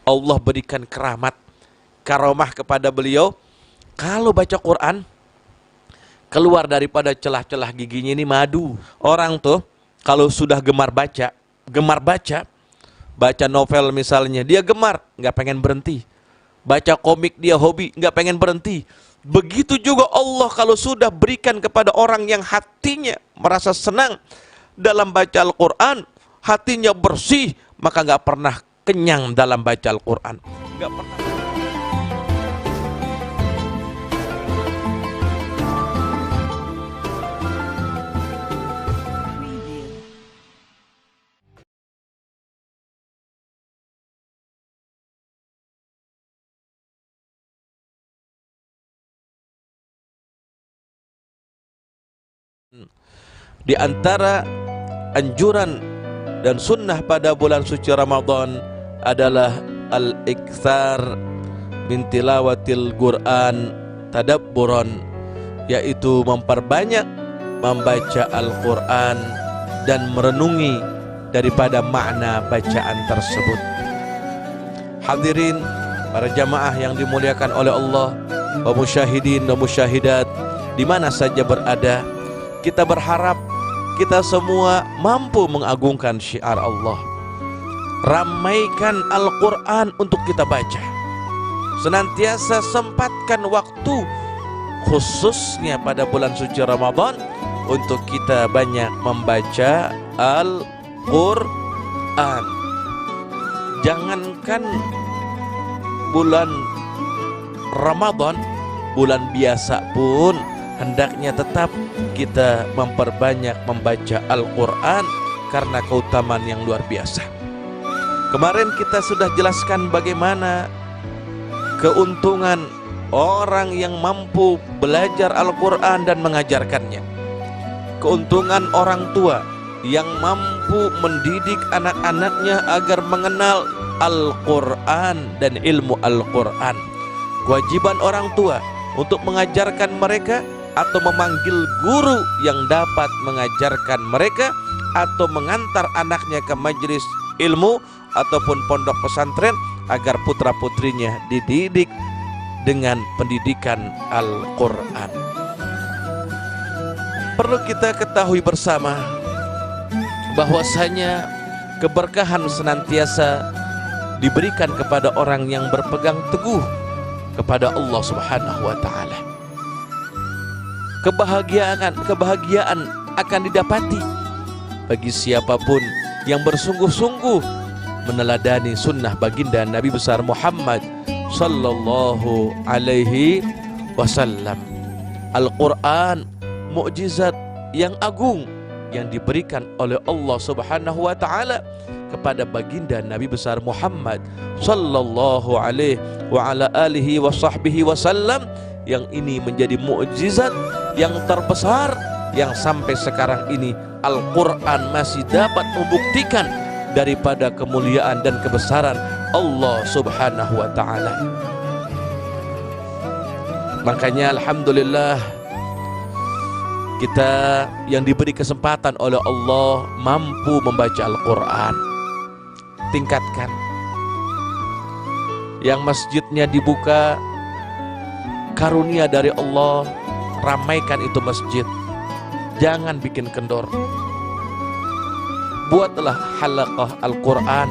Allah berikan keramat, karomah kepada beliau. Kalau baca Quran, keluar daripada celah-celah giginya ini madu. Orang tuh kalau sudah gemar baca, baca novel misalnya, dia gemar, nggak pengen berhenti. Baca komik dia hobi, nggak pengen berhenti. Begitu juga Allah kalau sudah berikan kepada orang yang hatinya merasa senang dalam baca Al-Quran, hatinya bersih, maka nggak pernah kenyang dalam baca Al-Quran. Nggak pernah. Di antara anjuran dan sunnah pada bulan suci Ramadan adalah al-iktsar min tilawatil Quran tadabburan, yaitu memperbanyak membaca Al-Quran dan merenungi daripada makna bacaan tersebut. Hadirin para jamaah yang dimuliakan oleh Allah, wa musyahidin wa musyahidat di mana saja berada, kita berharap kita semua mampu mengagungkan syiar Allah. Ramaikan Al-Quran untuk kita baca. Senantiasa sempatkan waktu, khususnya pada bulan suci Ramadan, untuk kita banyak membaca Al-Quran. Jangankan bulan Ramadan, bulan biasa pun hendaknya tetap kita memperbanyak membaca Al-Quran karena keutamaan yang luar biasa. Kemarin kita sudah jelaskan bagaimana keuntungan orang yang mampu belajar Al-Quran dan mengajarkannya. Keuntungan orang tua yang mampu mendidik anak-anaknya agar mengenal Al-Quran dan ilmu Al-Quran. Kewajiban orang tua untuk mengajarkan mereka atau memanggil guru yang dapat mengajarkan mereka, atau mengantar anaknya ke majelis ilmu ataupun pondok pesantren agar putra-putrinya dididik dengan pendidikan Al-Quran. Perlu kita ketahui bersama bahwasanya keberkahan senantiasa diberikan kepada orang yang berpegang teguh kepada Allah Subhanahu wa Ta'ala. Kebahagiaan akan didapati bagi siapapun yang bersungguh-sungguh meneladani sunnah baginda Nabi besar Muhammad sallallahu alaihi wasallam. Al-Quran mukjizat yang agung yang diberikan oleh Allah Subhanahu wa Ta'ala kepada baginda Nabi besar Muhammad sallallahu alaihi wa ala alihi wa sahbihi wasallam, yang ini menjadi mukjizat yang terbesar yang sampai sekarang ini Al-Quran masih dapat membuktikan daripada kemuliaan dan kebesaran Allah Subhanahu wa Ta'ala. Makanya alhamdulillah kita yang diberi kesempatan oleh Allah mampu membaca Al-Quran. Tingkatkan. Yang masjidnya dibuka, karunia dari Allah, ramaikan itu masjid. Jangan bikin kendor. Buatlah halaqah Al-Quran,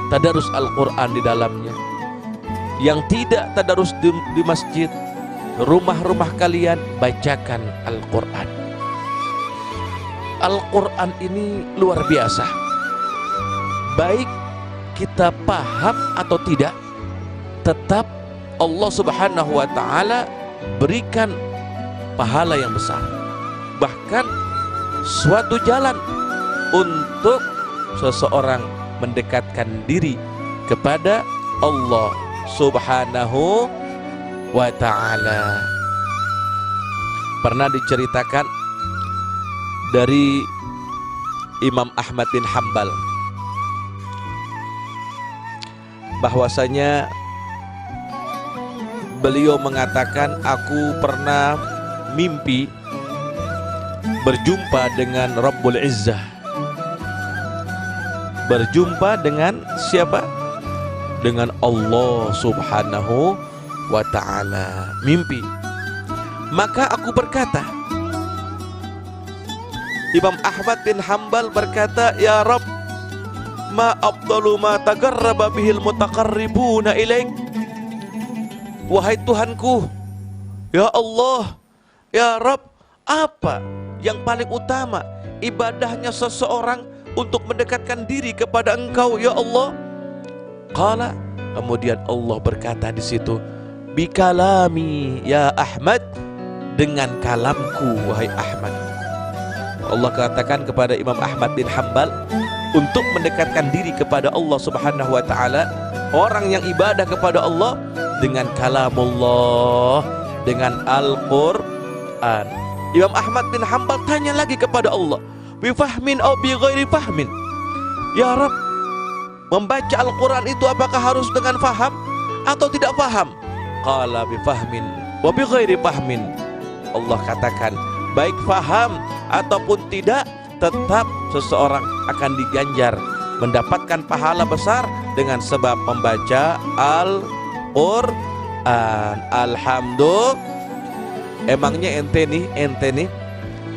tadarus Al-Quran di dalamnya. Yang tidak tadarus di masjid, rumah-rumah kalian bacakan Al-Quran. Al-Quran ini luar biasa. Baik kita paham atau tidak, tetap Allah Subhanahu wa Ta'ala berikan pahala yang besar. Bahkan suatu jalan untuk seseorang mendekatkan diri kepada Allah Subhanahu wa Ta'ala. Pernah diceritakan dari Imam Ahmad bin Hanbal bahwasanya beliau mengatakan, aku pernah mimpi berjumpa dengan Rabbul Izzah. Berjumpa dengan siapa? dengan Allah Subhanahu wa ta'ala. Mimpi. Maka aku berkata, Imam Ahmad bin Hanbal berkata, ya Rabb, ma afdalu ma tagarraba bihil mutaqarribuna ilaik. Wahai Tuhanku, ya Allah, ya Rabb, apa yang paling utama ibadahnya seseorang untuk mendekatkan diri kepada Engkau, ya Allah? Qala, kemudian Allah berkata di situ, bikalami ya Ahmad, dengan kalamku wahai Ahmad. Allah katakan kepada Imam Ahmad bin Hanbal untuk mendekatkan diri kepada Allah Subhanahu wa ta'ala, orang yang ibadah kepada Allah dengan kalamullah, dengan Al-Quran. Imam Ahmad bin Hanbal tanya lagi kepada Allah, bifahmin atau bi ghairi fahmin, ya Rabb, membaca Al-Quran itu apakah harus dengan faham atau tidak faham? Qala bifahmin wa bi ghairi fahmin. Allah katakan, baik faham ataupun tidak, tetap seseorang akan diganjar mendapatkan pahala besar dengan sebab membaca Al-Quran. Alhamdulillah. Emangnya ente nih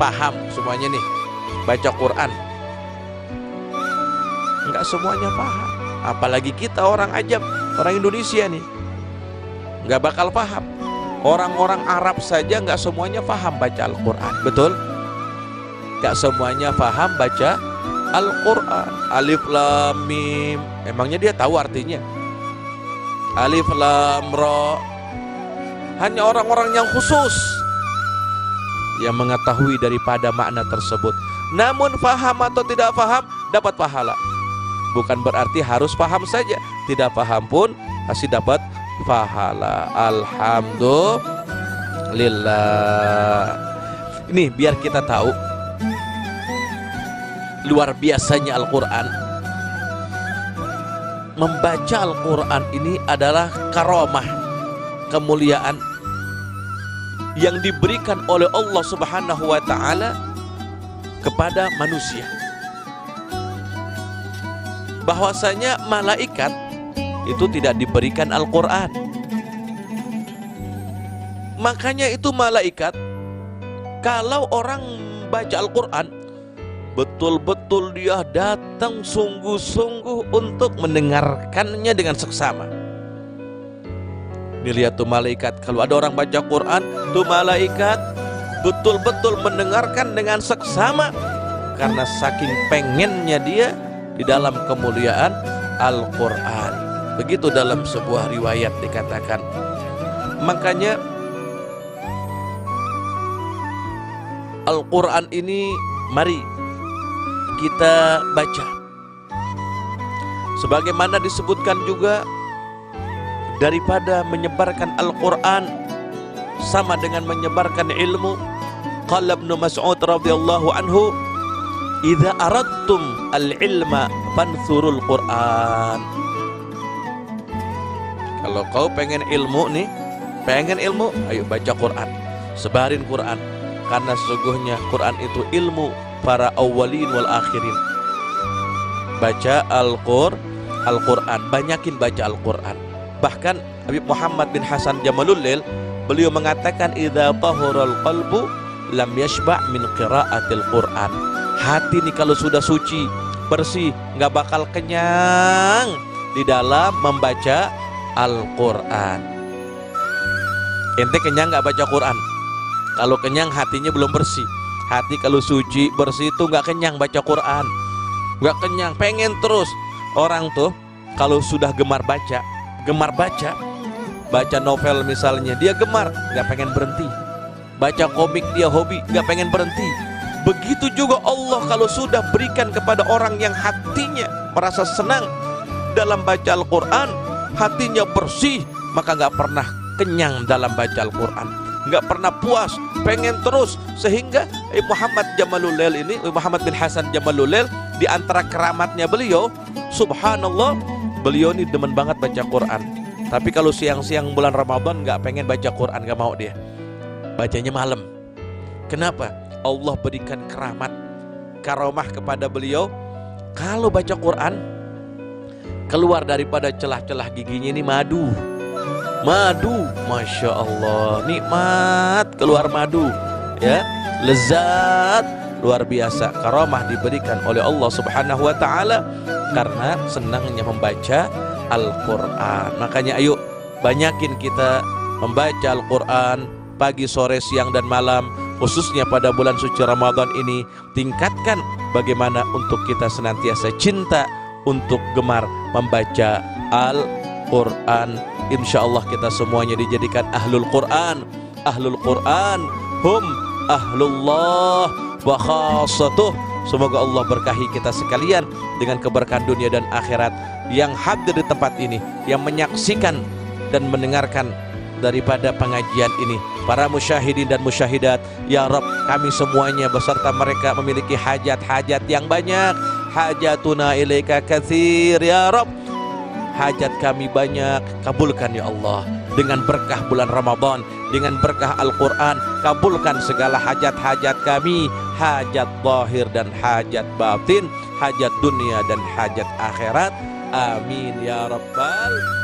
paham semuanya nih baca Quran? Enggak semuanya paham. Apalagi kita orang ajam, orang Indonesia nih, enggak bakal paham. Orang-orang Arab saja enggak semuanya paham baca Al-Quran. Betul? Enggak semuanya paham baca Al-Quran. Alif Lam Mim, emangnya dia tahu artinya? Alif Lam Ra, hanya orang-orang yang khusus yang mengetahui daripada makna tersebut. Namun faham atau tidak faham dapat pahala. Bukan berarti harus paham saja, tidak paham pun pasti dapat pahala. Alhamdulillah. Ini biar kita tahu luar biasanya Al-Quran. Membaca Al-Quran ini adalah karamah, kemuliaan yang diberikan oleh Allah Subhanahu wa ta'ala kepada manusia. Bahwasanya malaikat itu tidak diberikan Al-Quran. Makanya itu malaikat, kalau orang baca Al-Quran, betul-betul dia datang sungguh-sungguh untuk mendengarkannya dengan seksama. Dilihat tuh malaikat, kalau ada orang baca Quran, tuh malaikat betul-betul mendengarkan dengan seksama, karena saking pengennya dia di dalam kemuliaan Al-Quran. Begitu dalam sebuah riwayat dikatakan. Makanya Al-Quran ini mari kita baca. Sebagaimana disebutkan juga, daripada menyebarkan Al-Quran sama dengan menyebarkan ilmu. Qala Ibnu Mas'ud radhiyallahu anhu, idza aradtum al-ilma fansurul Quran. Kalau kau pengen ilmu nih, ayo baca Quran, sebarin Quran, karena sesungguhnya Quran itu ilmu para awwalin wal akhirin. Baca Al-Quran, banyakin baca Al-Quran. Bahkan Habib Muhammad bin Hasan Jamalul Lail, beliau mengatakan, idza tahural qalbu lam yashba' min qiraatil Quran. Hati ini kalau sudah suci, bersih, nggak bakal kenyang di dalam membaca Al-Quran. Ente kenyang nggak baca Quran? Kalau kenyang hatinya belum bersih. Hati kalau suci, bersih itu nggak kenyang baca Quran, nggak kenyang, pengen terus. Orang tuh kalau sudah gemar baca novel misalnya, dia gemar, nggak pengen berhenti. Baca komik dia hobi, nggak pengen berhenti. Begitu juga Allah kalau sudah berikan kepada orang yang hatinya merasa senang dalam baca Al-Quran, hatinya bersih, maka nggak pernah kenyang dalam baca Al-Quran, nggak pernah puas, pengen terus. Sehingga Muhammad Jamalul Lail ini, Muhammad bin Hasan Jamalul Lail, di antara keramatnya beliau, subhanallah, beliau ini demen banget baca Quran. Tapi kalau siang-siang bulan Ramadan nggak pengen baca Quran, nggak mau dia, bacanya malam. Kenapa? Allah berikan karamah kepada beliau. Kalau baca Quran, keluar daripada celah-celah giginya ini madu. Madu, Masya Allah, nikmat keluar madu, ya, lezat luar biasa. Karamah diberikan oleh Allah Subhanahu wa Ta'ala karena senangnya membaca Al-Quran. Makanya ayo banyakin kita membaca Al-Quran pagi, sore, siang, dan malam, khususnya pada bulan suci Ramadan ini. Tingkatkan bagaimana untuk kita senantiasa cinta untuk gemar membaca Al-Quran. Insya Allah kita semuanya dijadikan ahlul Quran. Ahlul Quran hum ahlullah wa khassatuh. Semoga Allah berkahi kita sekalian dengan keberkahan dunia dan akhirat yang hadir di tempat ini, yang menyaksikan dan mendengarkan daripada pengajian ini, para musyahidin dan musyahidat. Ya Rabb, kami semuanya beserta mereka memiliki hajat-hajat yang banyak. Hajatuna ilaika katsir ya Rabb, hajat kami banyak, kabulkan ya Allah. Dengan berkah bulan Ramadan, dengan berkah Al-Quran, kabulkan segala hajat-hajat kami, hajat zahir dan hajat batin, hajat dunia dan hajat akhirat. Amin ya Rabbal